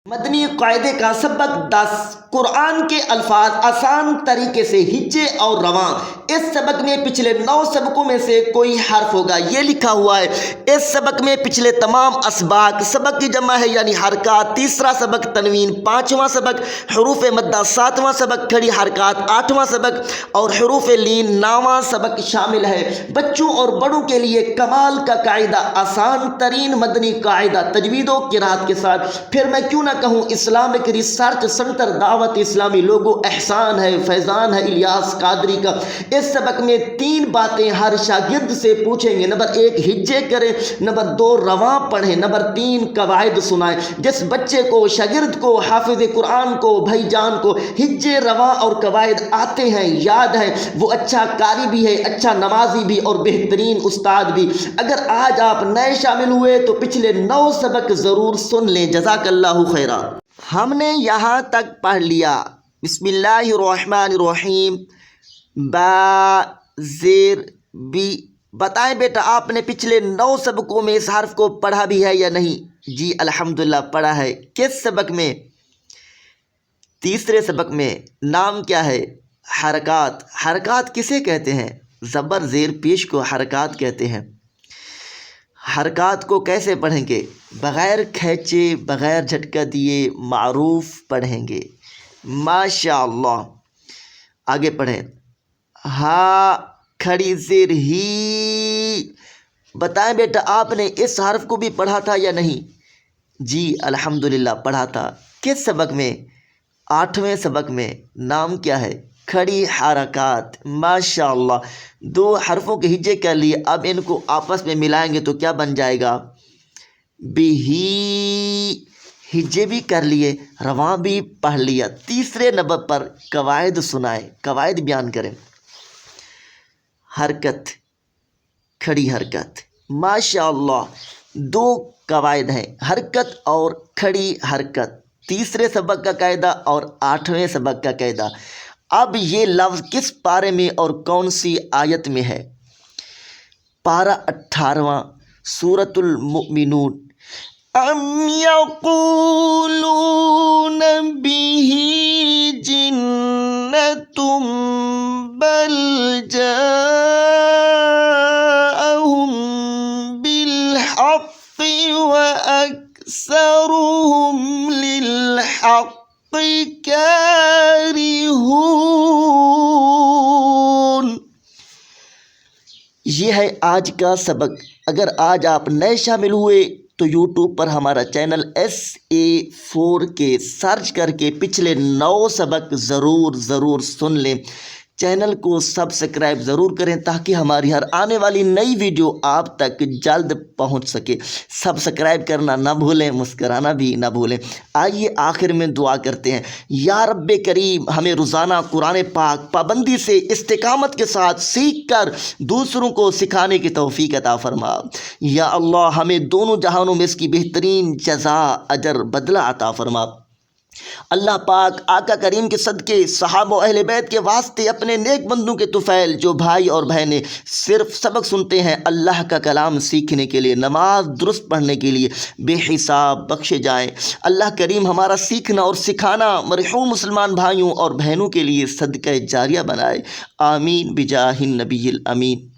مدنی قاعدے کا سبق 10 قرآن کے الفاظ آسان طریقے سے ہجے اور رواں۔ اس سبق میں پچھلے 9 سبقوں میں سے کوئی حرف ہوگا، یہ لکھا ہوا ہے۔ اس سبق میں پچھلے تمام اسباق سبق کی جمع ہے یعنی حرکات، تیسرا سبق تنوین، 5واں سبق حروف مدہ، 7واں سبق کھڑی حرکات، 8واں سبق اور حروف لین، 9واں سبق شامل ہے۔ بچوں اور بڑوں کے لیے کمال کا قاعدہ، آسان ترین مدنی قاعدہ تجوید و قرات کے ساتھ۔ پھر میں کیوں نہ کہوں اسلامک ریسرچ سنٹر دعوت اسلامی لوگو احسان ہے، فیضان ہے الیاس قادری کا۔ اس سبق میں 3 باتیں ہر شاگرد سے پوچھیں گے۔ نمبر 1 ہجے کریں، نمبر 2 رواں پڑھیں، نمبر 3 قواعد سنائیں۔ جس بچے کو، شاگرد کو، حافظ قرآن کو، بھائی جان کو ہجے، رواں اور قواعد آتے ہیں، یاد ہیں، وہ اچھا قاری بھی ہے، اچھا نمازی بھی اور بہترین استاد بھی۔ اگر آج آپ نئے شامل ہوئے تو پچھلے 9 سبق ضرور سن لیں۔ جزاک اللہ خیرہ۔ ہم نے یہاں تک پڑھ لیا۔ بسم اللہ الرحمن الرحیم، با زیر بی۔ بتائیں بیٹا آپ نے پچھلے 9 سبقوں میں اس حرف کو پڑھا بھی ہے یا نہیں؟ جی الحمدللہ پڑھا ہے۔ کس سبق میں؟ تیسرے سبق میں۔ نام کیا ہے؟ حرکات۔ حرکات کسے کہتے ہیں؟ زبر زیر پیش کو حرکات کہتے ہیں۔ حرکات کو کیسے پڑھیں گے؟ بغیر کھینچے، بغیر جھٹکا دیے معروف پڑھیں گے۔ ماشاء اللہ۔ آگے پڑھیں۔ ہا کھڑی زیر ہی۔ بتائیں بیٹا آپ نے اس حرف کو بھی پڑھا تھا یا نہیں؟ جی الحمدللہ پڑھا تھا۔ کس سبق میں؟ 8ویں سبق میں۔ نام کیا ہے؟ کھڑی حرکات۔ ماشاء اللہ۔ 2 حرفوں کے ہجے کر لیے، اب ان کو آپس میں ملائیں گے تو کیا بن جائے گا؟ بھی۔ ہجے بھی کر لیے، رواں بھی پڑھ لیا۔ تیسرے نمبر پر قواعد سنائیں، قواعد بیان کریں۔ حرکت، کھڑی حرکت۔ ماشاء اللہ 2 قواعد ہیں، حرکت اور کھڑی حرکت۔ تیسرے سبق کا قاعدہ اور 8ویں سبق کا قاعدہ۔ اب یہ لفظ کس پارے میں اور کون سی آیت میں ہے؟ پارہ 18واں، سورۃ المؤمنون۔ ام یقولون بہ جنۃ بل جاءہم بالحق واکثرہم للحق کارہون۔ یہ ہے آج کا سبق۔ اگر آج آپ نئے شامل ہوئے تو یوٹیوب پر ہمارا چینل SA4K سرچ کر کے پچھلے 9 سبق ضرور سن لیں۔ چینل کو سبسکرائب ضرور کریں تاکہ ہماری ہر آنے والی نئی ویڈیو آپ تک جلد پہنچ سکے۔ سبسکرائب کرنا نہ بھولیں، مسکرانا بھی نہ بھولیں۔ آئیے آخر میں دعا کرتے ہیں۔ یا رب کریم ہمیں روزانہ قرآن پاک پابندی سے استقامت کے ساتھ سیکھ کر دوسروں کو سکھانے کی توفیق عطا فرما۔ یا اللہ ہمیں دونوں جہانوں میں اس کی بہترین جزا، اجر، بدلہ عطا فرما۔ اللہ پاک آقا کریم کے صدقے، صحابہ و اہل بیت کے واسطے، اپنے نیک بندوں کے طفیل جو بھائی اور بہنیں صرف سبق سنتے ہیں اللہ کا کلام سیکھنے کے لیے، نماز درست پڑھنے کے لیے، بے حساب بخشے جائیں۔ اللہ کریم ہمارا سیکھنا اور سکھانا مرحوم مسلمان بھائیوں اور بہنوں کے لیے صدقہ جاریہ بنائے۔ آمین بجاہ النبی الامین۔